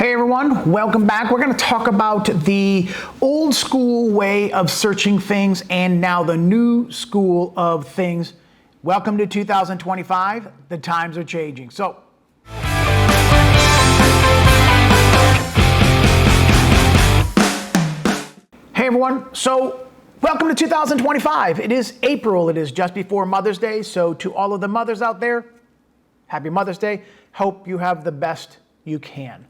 Hey everyone, welcome back. We're going to talk about the old school way of searching things and now the new school of things. Welcome to 2025. The times are changing. So, hey everyone. So, welcome to 2025. It is April. It is just before Mother's Day. So, to all of the mothers out there, happy Mother's Day. Hope you have the best you can.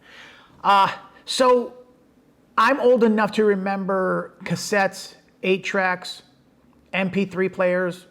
So I'm old enough to remember cassettes, 8-tracks, MP3 players,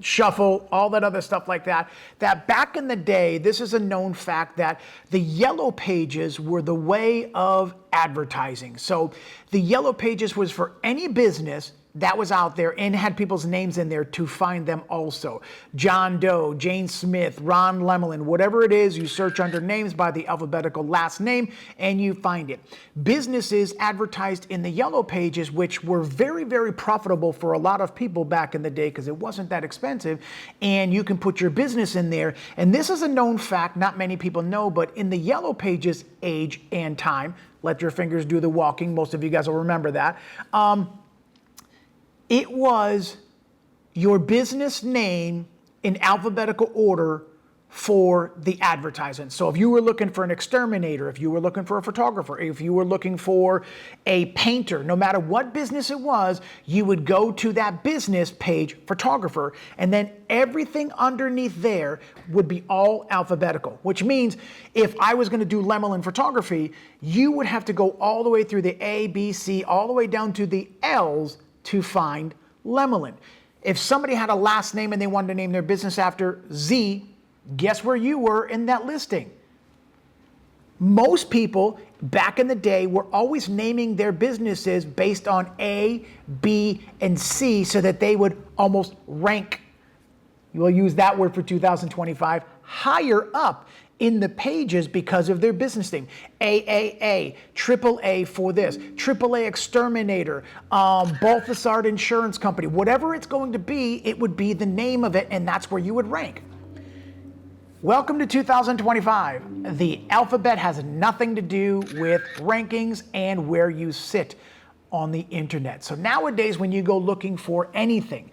shuffle, all that other stuff like that. That back in the day, this is a known fact that the yellow pages were the way of advertising. So the yellow pages was for any business that was out there and had people's names in there to find them also. John Doe, Jane Smith, Ron Lemelin, whatever it is, you search under names by the alphabetical last name and you find it. Businesses advertised in the yellow pages, which were very, very profitable for a lot of people back in the day because it wasn't that expensive, and you can put your business in there. And this is a known fact, not many people know, but in the yellow pages age and time, let your fingers do the walking, most of you guys will remember that, it was your business name in alphabetical order for the advertisement. So if you were looking for an exterminator, if you were looking for a photographer, if you were looking for a painter, no matter what business it was, you would go to that business page, photographer, and then everything underneath there would be all alphabetical, which means if I was going to do Lemelin Photography, you would have to go all the way through the A, B, C, all the way down to the L's to find Lemelin. If somebody had a last name and they wanted to name their business after Z, guess where you were in that listing? Most people back in the day were always naming their businesses based on A, B, and C so that they would almost rank, we'll use that word for 2025, higher up in the pages because of their business name. AAA, AAA for this, AAA Exterminator, Balthasar Insurance Company, whatever it's going to be, it would be the name of it, and that's where you would rank. Welcome to 2025. The alphabet has nothing to do with rankings and where you sit on the internet. So nowadays, when you go looking for anything,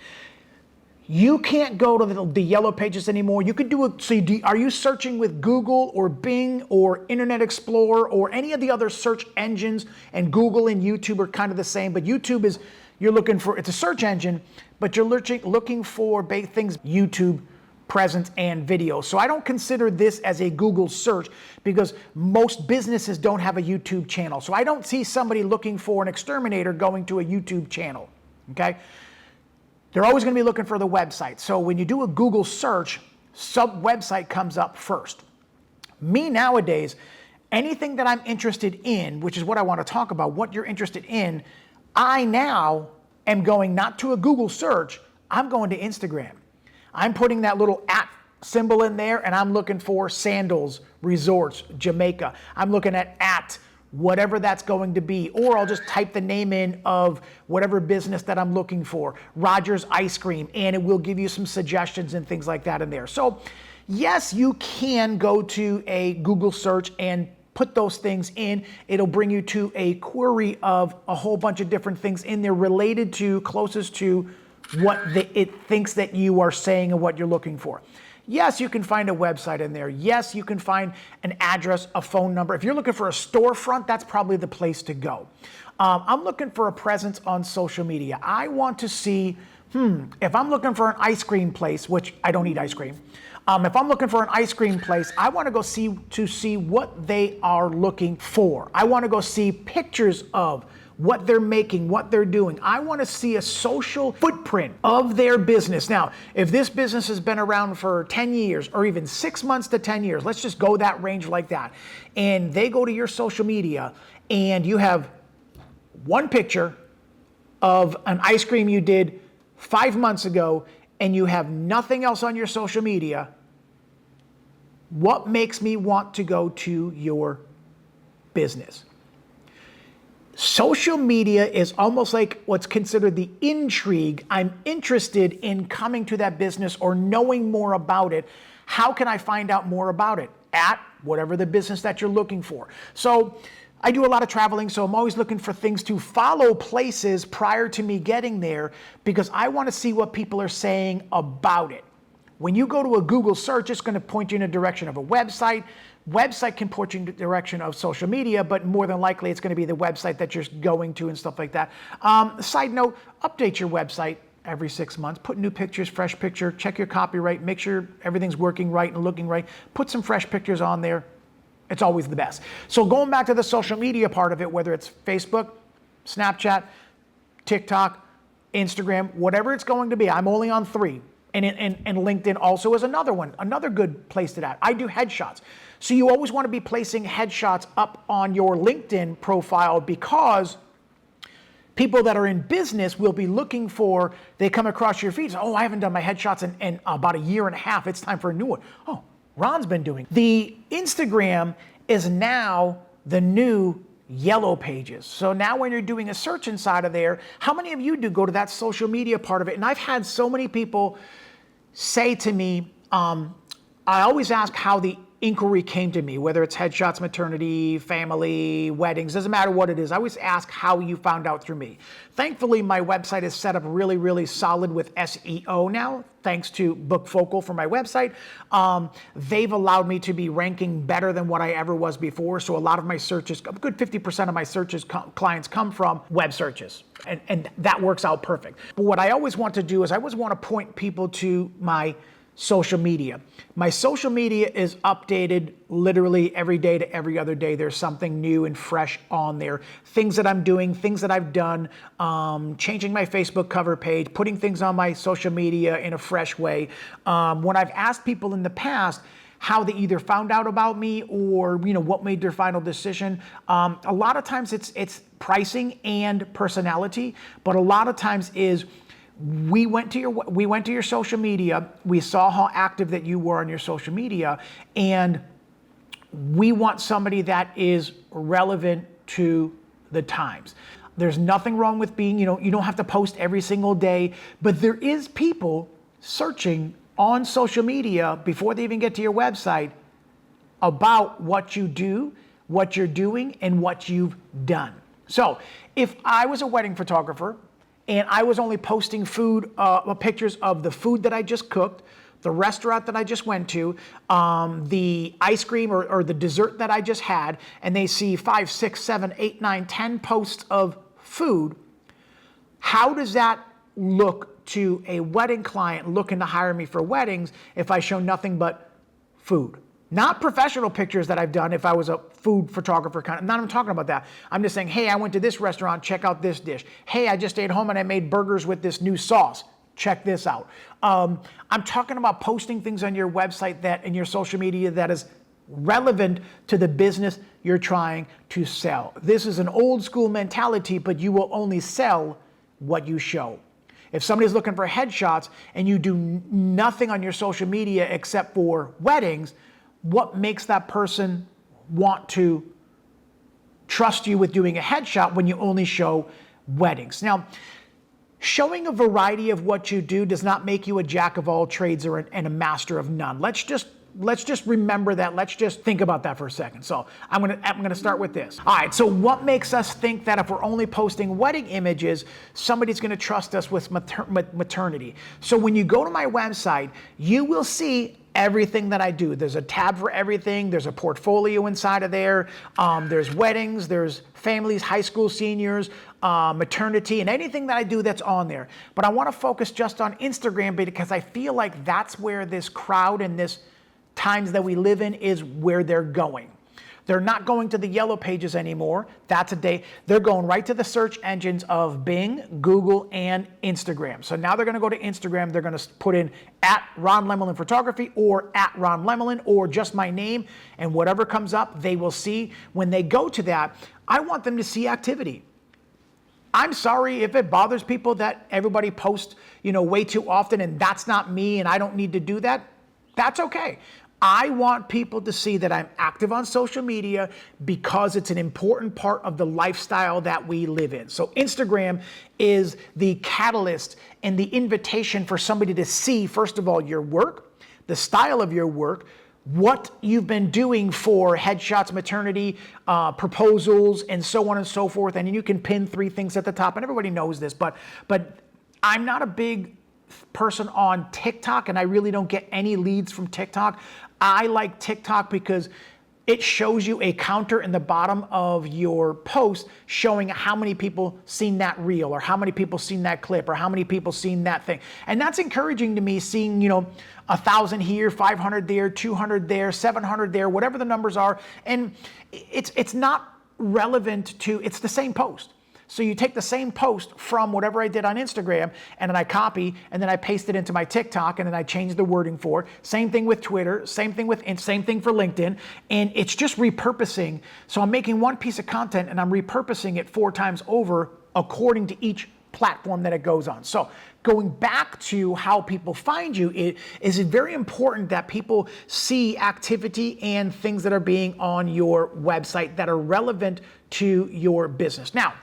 you can't go to the yellow pages anymore. You could do it. So are you searching with Google or Bing or Internet Explorer or any of the other search engines? And Google and YouTube are kind of the same, but YouTube is, you're looking for, it's a search engine, but you're looking for things, YouTube presence and video. So I don't consider this as a Google search because most businesses don't have a YouTube channel. So I don't see somebody looking for an exterminator going to a YouTube channel, okay? They're always going to be looking for the website. So when you do a Google search, sub-website comes up first. Me nowadays, anything that I'm interested in, which is what I want to talk about, what you're interested in, I now am going not to a Google search, I'm going to Instagram. I'm putting that little @ symbol in there and I'm looking for sandals, resorts, Jamaica. I'm looking at whatever that's going to be, or I'll just type the name in of whatever business that I'm looking for, Rogers Ice Cream, and it will give you some suggestions and things like that in there. So yes, you can go to a Google search and put those things in. It'll bring you to a query of a whole bunch of different things in there related to, closest to what it thinks that you are saying and what you're looking for. Yes, you can find a website in there. Yes, you can find an address, a phone number. If you're looking for a storefront, that's probably the place to go. I'm looking for a presence on social media. I want to see, if I'm looking for an ice cream place, which I don't eat ice cream. If I'm looking for an ice cream place, I want to go see what they are looking for. I want to go see pictures of what they're making, what they're doing. I want to see a social footprint of their business. Now, if this business has been around for 10 years or even 6 months to 10 years, let's just go that range like that, and they go to your social media and you have one picture of an ice cream you did 5 months ago and you have nothing else on your social media, what makes me want to go to your business? Social media is almost like what's considered the intrigue. I'm interested in coming to that business or knowing more about it. How can I find out more about it? at whatever the business that you're looking for. So I do a lot of traveling, so I'm always looking for things to follow places prior to me getting there because I want to see what people are saying about it. When you go to a Google search, it's going to point you in a direction of a website. Website can point you in the direction of social media, but more than likely it's going to be the website that you're going to and stuff like that. Side note, update your website every 6 months. Put new pictures, fresh picture, check your copyright, make sure everything's working right and looking right. Put some fresh pictures on there. It's always the best. So going back to the social media part of it, whether it's Facebook, Snapchat, TikTok, Instagram, whatever it's going to be, I'm only on 3. And LinkedIn also is another one, another good place to that. I do headshots. So you always want to be placing headshots up on your LinkedIn profile because people that are in business will be looking for, they come across your feed. Oh, I haven't done my headshots in about a year and a half. It's time for a new one. Oh, Ron's been doing. The Instagram is now the new yellow pages. So now when you're doing a search inside of there, how many of you do go to that social media part of it? And I've had so many people say to me, I always ask how the inquiry came to me, whether it's headshots, maternity, family, weddings, doesn't matter what it is. I always ask how you found out through me. Thankfully, my website is set up really, really solid with SEO now, thanks to BookFocal for my website. They've allowed me to be ranking better than what I ever was before. So a lot of my searches, a good 50% of my searches, clients come from web searches. And that works out perfect. But what I always want to do is I always want to point people to my social media. My social media is updated literally every day to every other day. There's something new and fresh on there. Things that I'm doing, things that I've done, changing my Facebook cover page, putting things on my social media in a fresh way. When I've asked people in the past how they either found out about me or what made their final decision, a lot of times it's pricing and personality, but a lot of times is we went to your social media, we saw how active that you were on your social media, and we want somebody that is relevant to the times. There's nothing wrong with being, you don't have to post every single day, but there is people searching on social media before they even get to your website about what you do, what you're doing, and what you've done. So if I was a wedding photographer, and I was only posting pictures of the food that I just cooked, the restaurant that I just went to, the ice cream or the dessert that I just had, and they see 5, 6, 7, 8, 9, 10 posts of food, how does that look to a wedding client looking to hire me for weddings if I show nothing but food? Not professional pictures that I've done if I was a food photographer kind of, not even talking about that. I'm just saying, hey, I went to this restaurant, check out this dish. Hey, I just stayed home and I made burgers with this new sauce. Check this out. I'm talking about posting things on your website that in your social media that is relevant to the business you're trying to sell. This is an old school mentality, but you will only sell what you show. If somebody's looking for headshots and you do nothing on your social media except for weddings, what makes that person want to trust you with doing a headshot when you only show weddings? Now, showing a variety of what you do does not make you a jack of all trades and a master of none. Let's just remember that. Let's just think about that for a second. So I'm gonna start with this. All right, so what makes us think that if we're only posting wedding images, somebody's gonna trust us with maternity? So when you go to my website, you will see everything that I do. There's a tab for everything. There's a portfolio inside of there. There's weddings, there's families, high school seniors, maternity, and anything that I do that's on there. But I want to focus just on Instagram because I feel like that's where this crowd and this times that we live in is where they're going. They're not going to the yellow pages anymore. They're going right to the search engines of Bing, Google, and Instagram. So now they're going to go to Instagram. They're going to put in @Lemelin Photography or @Ron Lemelin or just my name, and whatever comes up, they will see. When they go to that, I want them to see activity. I'm sorry if it bothers people that everybody posts, way too often, and that's not me, and I don't need to do that. That's okay. I want people to see that I'm active on social media because it's an important part of the lifestyle that we live in. So Instagram is the catalyst and the invitation for somebody to see, first of all, your work, the style of your work, what you've been doing for headshots, maternity, proposals, and so on and so forth. And you can pin 3 things at the top, and everybody knows this, but I'm not a big person on TikTok, and I really don't get any leads from TikTok. I like TikTok because it shows you a counter in the bottom of your post showing how many people seen that reel, or how many people seen that clip, or how many people seen that thing. And that's encouraging to me, seeing, 1,000 here, 500 there, 200 there, 700 there, whatever the numbers are. And it's not relevant to, it's the same post. So you take the same post from whatever I did on Instagram, and then I copy, and then I paste it into my TikTok, and then I change the wording for it. Same thing with Twitter, same thing for LinkedIn, and it's just repurposing. So I'm making one piece of content, and I'm repurposing it 4 times over according to each platform that it goes on. So going back to how people find you, it is very important that people see activity and things that are being on your website that are relevant to your business. Now,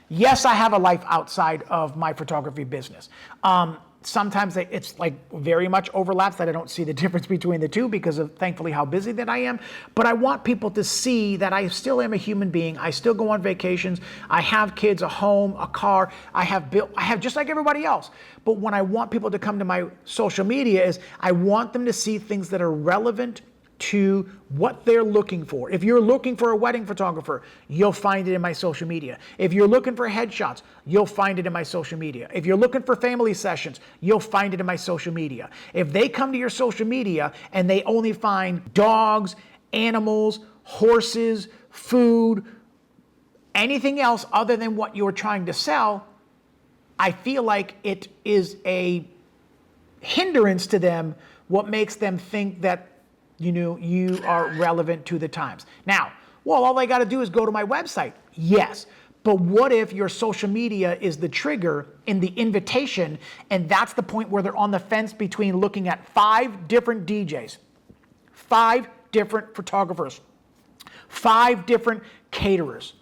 yes, I have a life outside of my photography business. Sometimes it's like very much overlaps that I don't see the difference between the two because of, thankfully, how busy that I am. But I want people to see that I still am a human being. I still go on vacations. I have kids, a home, a car. I have just like everybody else. But when I want people to come to my social media is I want them to see things that are relevant to what they're looking for. If you're looking for a wedding photographer, you'll find it in my social media. If you're looking for headshots, you'll find it in my social media. If you're looking for family sessions, you'll find it in my social media. If they come to your social media and they only find dogs, animals, horses, food, anything else other than what you're trying to sell, I feel like it is a hindrance to them, what makes them think that you are relevant to the times. Now, well, all they got to do is go to my website. Yes. But what if your social media is the trigger in the invitation, and that's the point where they're on the fence between looking at 5 different DJs, 5 different photographers, 5 different caterers.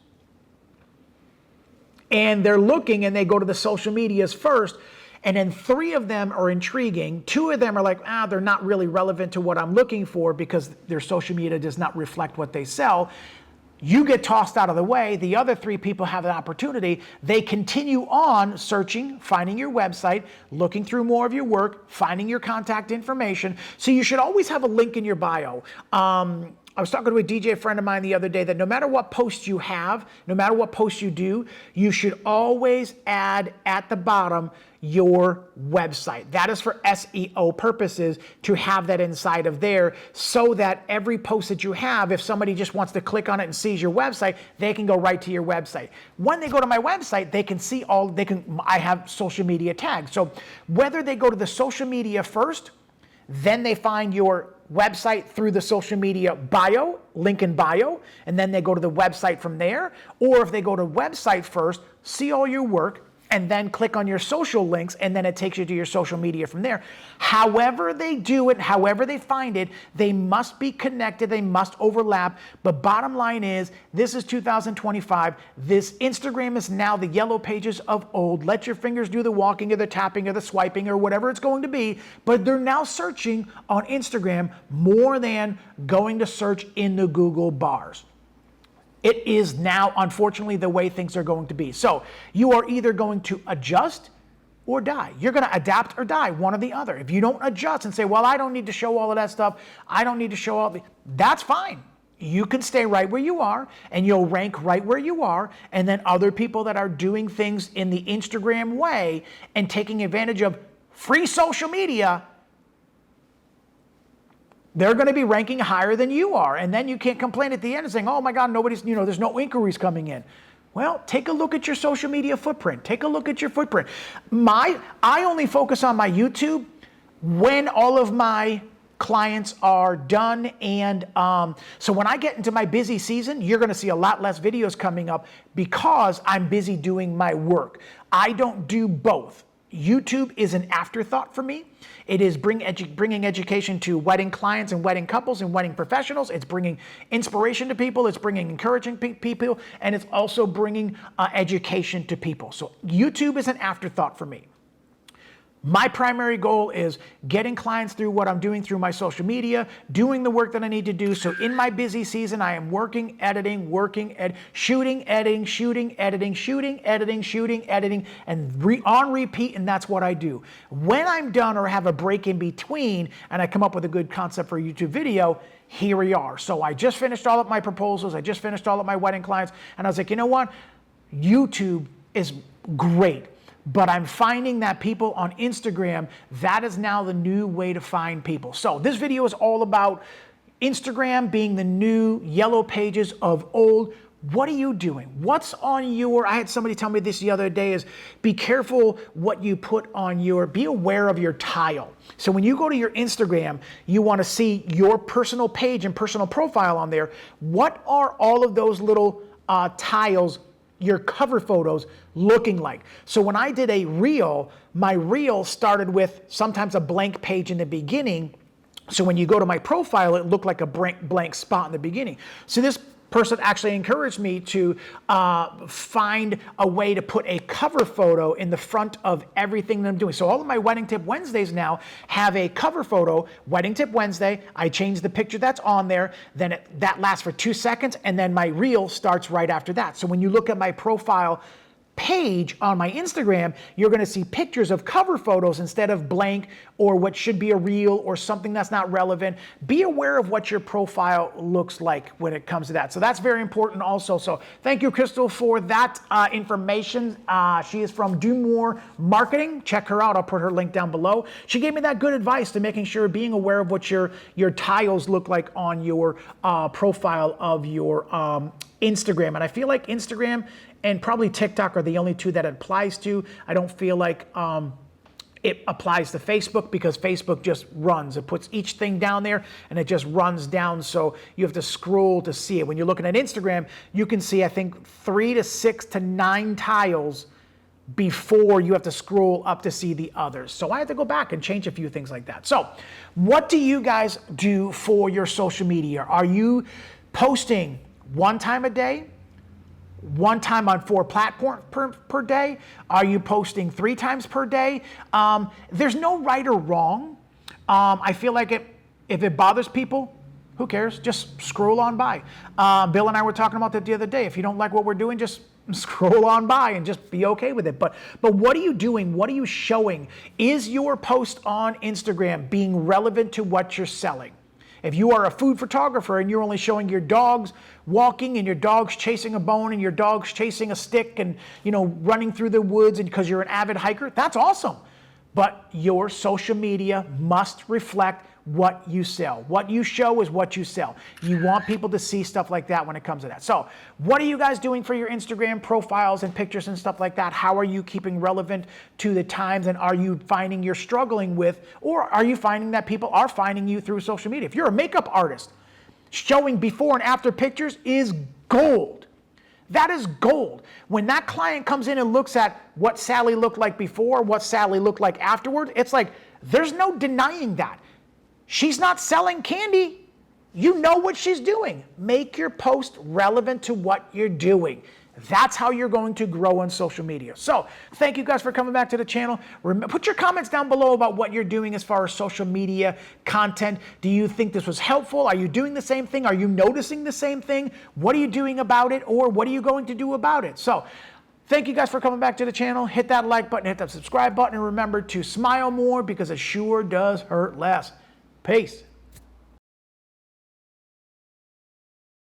And they're looking and they go to the social medias first, and then 3 of them are intriguing. 2 of them are like, they're not really relevant to what I'm looking for because their social media does not reflect what they sell. You get tossed out of the way. The other 3 people have an opportunity. They continue on searching, finding your website, looking through more of your work, finding your contact information. So you should always have a link in your bio. I was talking to a DJ friend of mine the other day that no matter what post you have, no matter what post you do, you should always add at the bottom your website. That is for SEO purposes, to have that inside of there so that every post that you have, if somebody just wants to click on it and sees your website, they can go right to your website. When they go to my website, they can see I have social media tags. So whether they go to the social media first, then they find your website through the social media bio, link in bio, and then they go to the website from there. Or if they go to website first, see all your work, and then click on your social links, and then it takes you to your social media from there. However they do it, however they find it, they must be connected, they must overlap. But bottom line is, this is 2025. This Instagram is now the yellow pages of old. Let your fingers do the walking or the tapping or the swiping or whatever it's going to be. But they're now searching on Instagram more than going to search in the Google bars. It is now, unfortunately, the way things are going to be. So you are either going to adjust or die. You're going to adapt or die, one or the other. If you don't adjust and say, well, I don't need to show all of that stuff, I don't need to show all that's fine. You can stay right where you are, and you'll rank right where you are, and then other people that are doing things in the Instagram way and taking advantage of free social media, they're going to be ranking higher than you are. And then you can't complain at the end and saying, oh my God, there's no inquiries coming in. Well, take a look at your social media footprint. Take a look at your footprint. I only focus on my YouTube when all of my clients are done. And so when I get into my busy season, you're going to see a lot less videos coming up because I'm busy doing my work. I don't do both. YouTube is an afterthought for me. It is bringing education to wedding clients and wedding couples and wedding professionals. It's bringing inspiration to people. It's bringing encouraging people. And it's also bringing education to people. So YouTube is an afterthought for me. My primary goal is getting clients through what I'm doing through my social media, doing the work that I need to do. So in my busy season, I am working, editing, shooting, editing, and on repeat, and that's what I do. When I'm done or have a break in between, and I come up with a good concept for a YouTube video, here we are. So I just finished all of my proposals, I just finished all of my wedding clients, and I was like, you know what? YouTube is great. But I'm finding that people on Instagram, that is now the new way to find people. So this video is all about Instagram being the new yellow pages of old. What are you doing? What's on your, I had somebody tell me this the other day, is be careful what you put on your, be aware of your tile. So when you go to your Instagram, you want to see your personal page and personal profile on there. What are all of those little tiles, your cover photos, looking like? So when I did a reel, my reel started with sometimes a blank page in the beginning. So when you go to my profile, it looked like a blank spot in the beginning. So this person actually encouraged me to find a way to put a cover photo in the front of everything that I'm doing. So all of my Wedding Tip Wednesdays now have a cover photo, Wedding Tip Wednesday. I change the picture that's on there, then that lasts for 2 seconds, and then my reel starts right after that. So when you look at my profile page on my Instagram, you're going to see pictures of cover photos instead of blank or what should be a reel or something that's not relevant. Be aware of what your profile looks like when it comes to that. So that's very important also. So thank you, Crystal, for that information. She is from Do More Marketing. Check her out. I'll put her link down below. She gave me that good advice to making sure, being aware of what your tiles look like on your profile of your Instagram. And I feel like Instagram and probably TikTok are the only two that it applies to. I don't feel like it applies to Facebook, because Facebook just runs. It puts each thing down there and it just runs down, so you have to scroll to see it. When you're looking at Instagram, you can see, I think, 3 to 6 to 9 tiles before you have to scroll up to see the others. So I had to go back and change a few things like that. So what do you guys do for your social media? Are you posting one time a day? One time on 4 platforms per day? Are you posting 3 times per day? There's no right or wrong. I feel like if it bothers people, who cares? Just scroll on by. Bill and I were talking about that the other day. If you don't like what we're doing, just scroll on by and just be okay with it. But what are you doing? What are you showing? Is your post on Instagram being relevant to what you're selling? If you are a food photographer and you're only showing your dogs walking and your dog's chasing a bone and your dog's chasing a stick and, you know, running through the woods, and because you're an avid hiker, that's awesome. But your social media must reflect what you sell. What you show is what you sell. You want people to see stuff like that when it comes to that. So what are you guys doing for your Instagram profiles and pictures and stuff like that? How are you keeping relevant to the times? And are you finding you're struggling with, or are you finding that people are finding you through social media? If you're a makeup artist, showing before and after pictures is gold. That is gold. When that client comes in and looks at what Sally looked like before, what Sally looked like afterward, it's like, there's no denying that. She's not selling candy. You know what she's doing. Make your post relevant to what you're doing. That's how you're going to grow on social media. So thank you guys for coming back to the channel. Put your comments down below about what you're doing as far as social media content. Do you think this was helpful? Are you doing the same thing? Are you noticing the same thing? What are you doing about it? Or what are you going to do about it? So thank you guys for coming back to the channel. Hit that like button, hit that subscribe button, and remember to smile more, because it sure does hurt less. Peace.